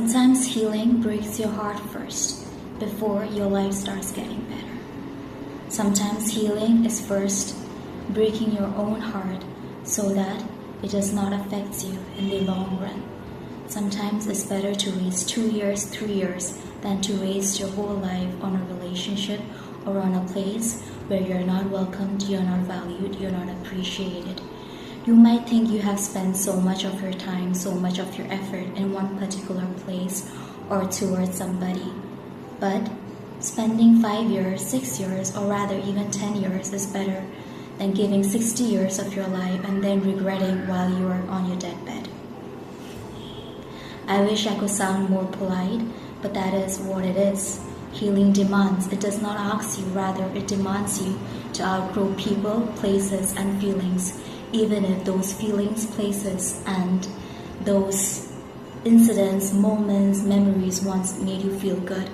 Sometimes healing breaks your heart first before your life starts getting better. Sometimes healing is first breaking your own heart so that it does not affect you in the long run. Sometimes it's better to waste 2 years, 3 years than to waste your whole life on a relationship or on a place where you're not welcomed, you're not valued, you're not appreciated. You might think you have spent so much of your time, so much of your effort in one particular place or towards somebody. But spending 5 years, 6 years, or rather even 10 years is better than giving 60 years of your life and then regretting while you are on your deathbed. I wish I could sound more polite, but that is what it is. Healing demands. It does not ask you, rather it demands you to outgrow people, places, and feelings, even if those feelings, places, and those incidents, moments, memories once made you feel good.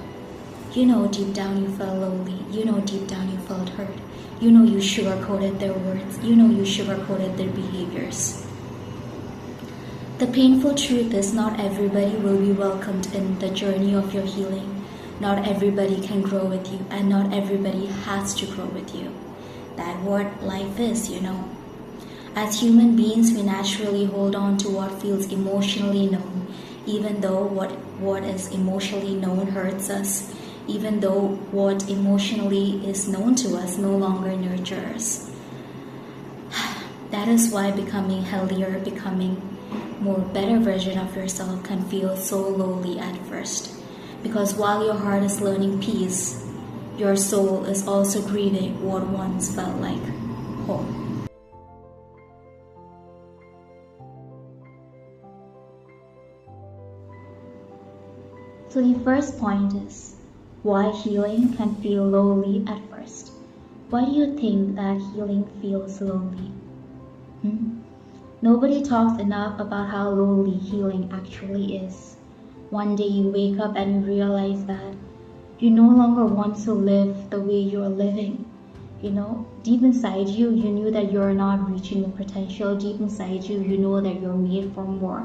You know deep down you felt lonely. You know deep down you felt hurt. You know you sugarcoated their words. You know you sugarcoated their behaviors. The painful truth is not everybody will be welcomed in the journey of your healing. Not everybody can grow with you, and not everybody has to grow with you. That's what life is, you know. As human beings, we naturally hold on to what feels emotionally known, even though what is emotionally known hurts us, even though what emotionally is known to us no longer nurtures. That is why becoming healthier, becoming more better version of yourself can feel so lonely at first. Because while your heart is learning peace, your soul is also grieving what once felt like home. So the first point is why healing can feel lonely at first. Why do you think that healing feels lonely? Nobody talks enough about how lonely healing actually is. One day you wake up and you realize that you no longer want to live the way you're living. You know, deep inside you, you knew that you're not reaching your potential. Deep inside you, you know that you're made for more.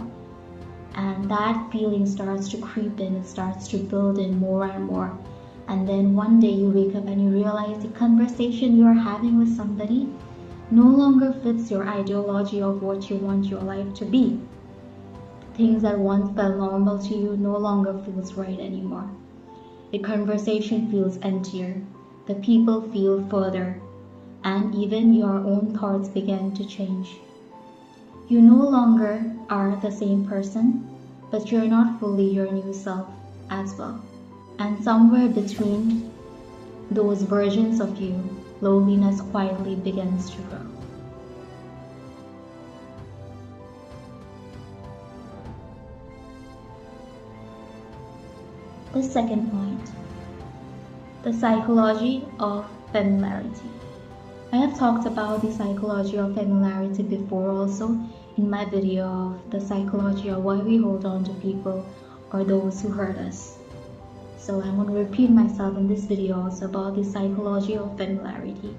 And that feeling starts to creep in, it starts to build in more and more. And then one day you wake up and you realize the conversation you're having with somebody no longer fits your ideology of what you want your life to be. Things that once felt normal to you no longer feels right anymore. The conversation feels emptier, the people feel further, and even your own thoughts begin to change. You no longer are the same person, but you're not fully your new self as well. And somewhere between those versions of you, loneliness quietly begins to grow. The second point, the psychology of familiarity. I have talked about the psychology of familiarity before also in my video of the psychology of why we hold on to people or those who hurt us. So I'm going to repeat myself in this video also about the psychology of familiarity.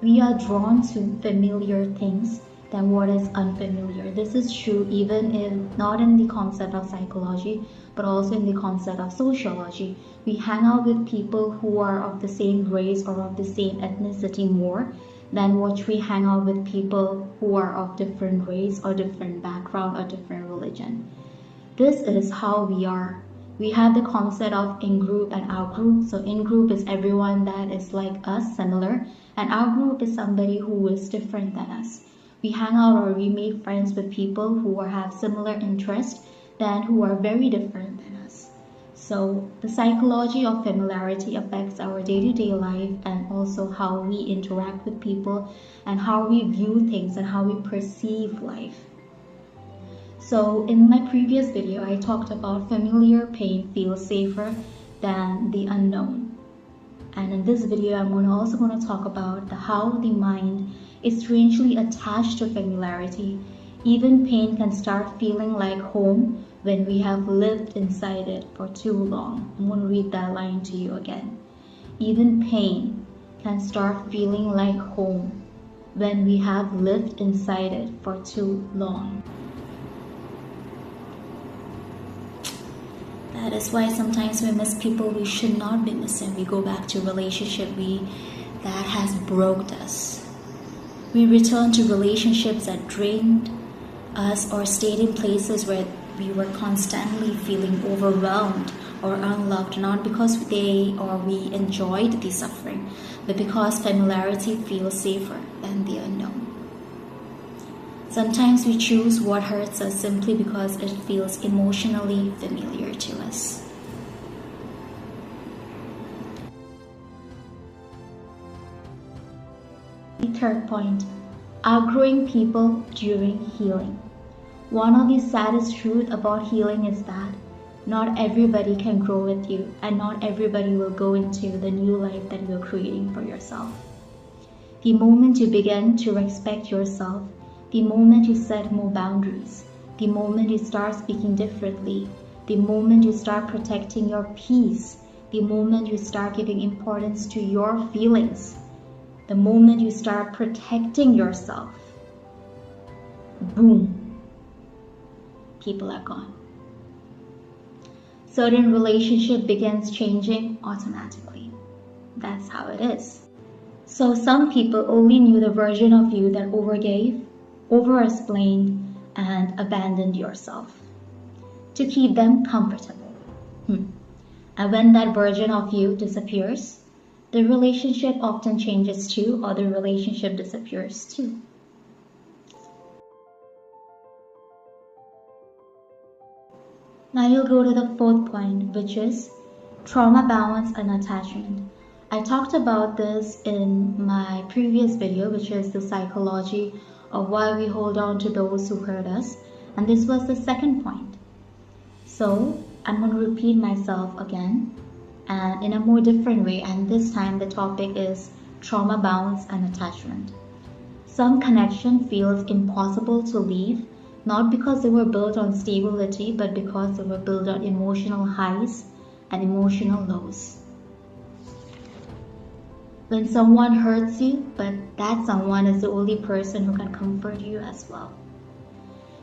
We are drawn to familiar things than what is unfamiliar. This is true even if not in the concept of psychology, but also in the concept of sociology. We hang out with people who are of the same race or of the same ethnicity more than what we hang out with people who are of different race or different background or different religion. This is how we are. We have the concept of in-group and out-group. So in-group is everyone that is like us, similar, and out-group is somebody who is different than us. We hang out or we make friends with people who have similar interests than who are very different than us. So the psychology of familiarity affects our day-to-day life and also how we interact with people and how we view things and how we perceive life. So in my previous video, I talked about familiar pain feels safer than the unknown. And in this video, I'm also going to talk about how the mind is strangely attached to familiarity. Even pain can start feeling like home when we have lived inside it for too long. I'm going to read that line to you again. Even pain can start feeling like home when we have lived inside it for too long. That is why sometimes we miss people we should not be missing. We go back to relationship that has broke us. We return to relationships that drained us or stayed in places where we were constantly feeling overwhelmed or unloved, not because they or we enjoyed the suffering, but because familiarity feels safer than the unknown. Sometimes we choose what hurts us simply because it feels emotionally familiar to us. The third point, outgrowing people during healing. One of the saddest truths about healing is that not everybody can grow with you, and not everybody will go into the new life that you're creating for yourself. The moment you begin to respect yourself, the moment you set more boundaries, the moment you start speaking differently, the moment you start protecting your peace, the moment you start giving importance to your feelings, the moment you start protecting yourself, boom, people are gone. Certain relationship begins changing automatically. That's how it is. So some people only knew the version of you that overgave, over-explained, and abandoned yourself to keep them comfortable. And when that version of you disappears, the relationship often changes too, or the relationship disappears too. Now you'll go to the fourth point, which is trauma balance and attachment. I talked about this in my previous video, which is the psychology of why we hold on to those who hurt us. And this was the second point. So I'm going to repeat myself again and in a more different way. And this time the topic is trauma balance and attachment. Some connection feels impossible to leave, not because they were built on stability, but because they were built on emotional highs and emotional lows. When someone hurts you, but that someone is the only person who can comfort you as well.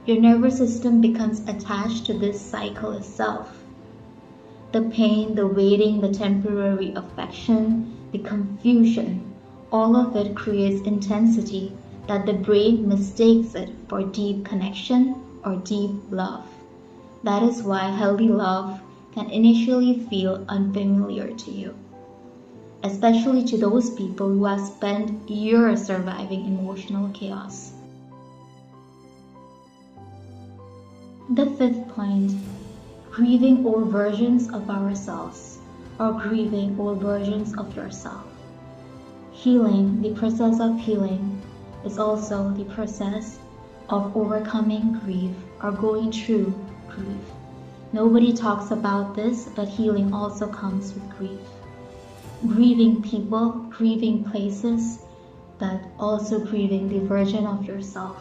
Your nervous system becomes attached to this cycle itself. The pain, the waiting, the temporary affection, the confusion, all of it creates intensity that the brain mistakes it for deep connection or deep love. That is why healthy love can initially feel unfamiliar to you, especially to those people who have spent years surviving emotional chaos. The fifth point, grieving old versions of ourselves or grieving old versions of yourself. Healing, the process of healing, is also the process of overcoming grief or going through grief. Nobody talks about this, but healing also comes with grief. Grieving people, grieving places, but also grieving the version of yourself.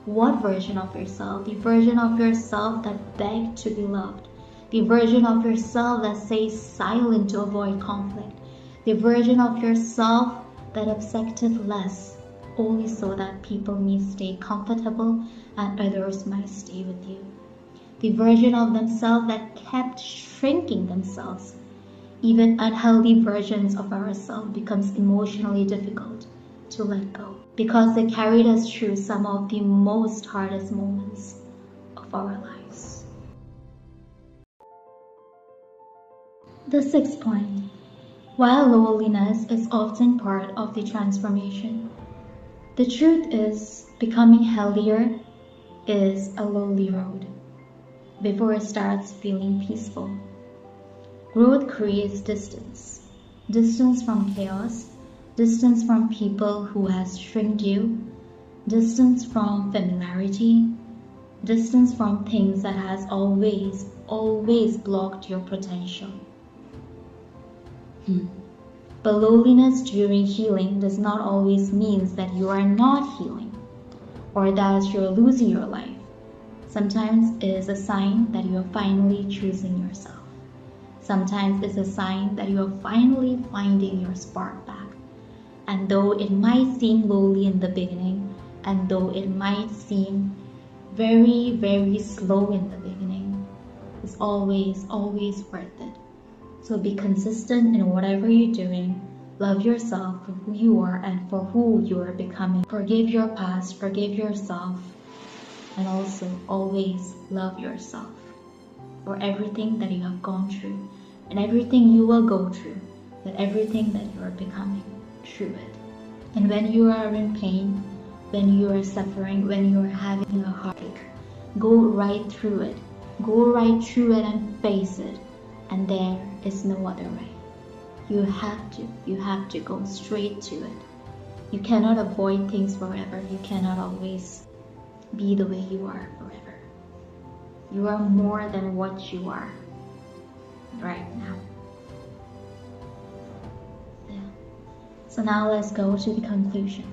What version of yourself? The version of yourself that begged to be loved. The version of yourself that stays silent to avoid conflict. The version of yourself that accepted less, only so that people may stay comfortable and others might stay with you. The version of themselves that kept shrinking themselves. Even unhealthy versions of ourselves becomes emotionally difficult to let go because they carried us through some of the most hardest moments of our lives. The sixth point, while loneliness is often part of the transformation, the truth is becoming healthier is a lonely road before it starts feeling peaceful. Growth creates distance. Distance from chaos, distance from people who has shrinked you, distance from familiarity, distance from things that has always blocked your potential. But loneliness during healing does not always mean that you are not healing or that you're losing your life. Sometimes it is a sign that you are finally choosing yourself. Sometimes it's a sign that you are finally finding your spark back. And though it might seem lonely in the beginning, and though it might seem very, very slow in the beginning, the is always, always worth it. So be consistent in whatever you're doing. Love yourself for who you are and for who you are becoming. Forgive your past, forgive yourself, and also always love yourself for everything that you have gone through and everything you will go through, but everything that you are becoming through it. And when you are in pain, when you are suffering, when you are having a heartache, go right through it. Go right through it and face it. And there is no other way. You have to go straight to it. You cannot avoid things forever. You cannot always be the way you are forever. You are more than what you are right now. Yeah. So now let's go to the conclusion.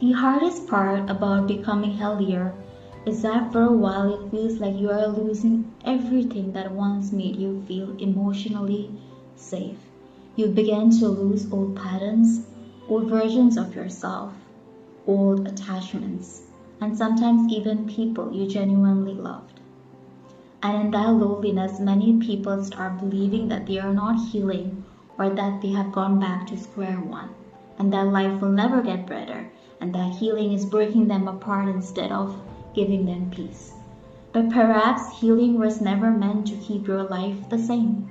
The hardest part about becoming healthier is that for a while it feels like you are losing everything that once made you feel emotionally safe. You begin to lose old patterns, old versions of yourself, old attachments, and sometimes even people you genuinely loved. And in that loneliness, many people start believing that they are not healing or that they have gone back to square one, and that life will never get better, and that healing is breaking them apart instead of giving them peace. But perhaps healing was never meant to keep your life the same.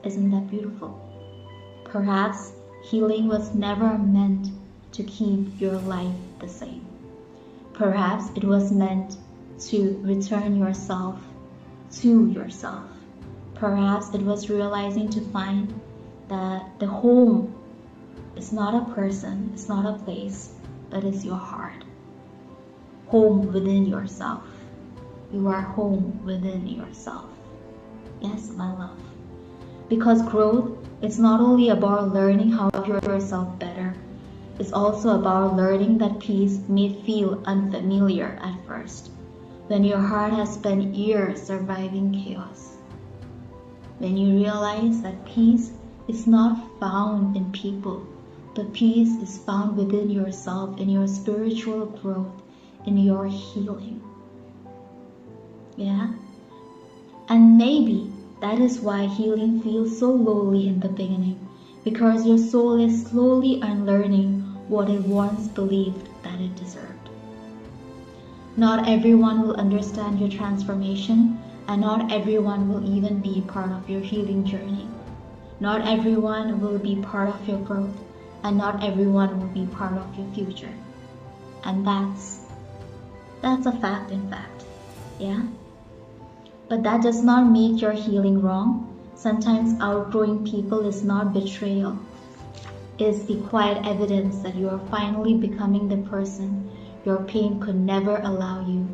Isn't that beautiful? Perhaps healing was never meant to keep your life the same. Perhaps it was meant to return yourself to yourself. Perhaps it was realizing to find that the home is not a person, it's not a place, but it's your heart. Home within yourself. You are home within yourself. Yes, my love. Because growth is not only about learning how to love yourself better, it's also about learning that peace may feel unfamiliar at first, when your heart has spent years surviving chaos. When you realize that peace is not found in people, but peace is found within yourself, in your spiritual growth, in your healing. Yeah? And maybe that is why healing feels so lonely in the beginning, because your soul is slowly unlearning what it once believed that it deserved. Not everyone will understand your transformation, and not everyone will even be part of your healing journey. Not everyone will be part of your growth, and not everyone will be part of your future. And that's a fact in fact, yeah? But that does not make your healing wrong. Sometimes outgrowing people is not betrayal. It's the quiet evidence that you are finally becoming the person your pain could never allow you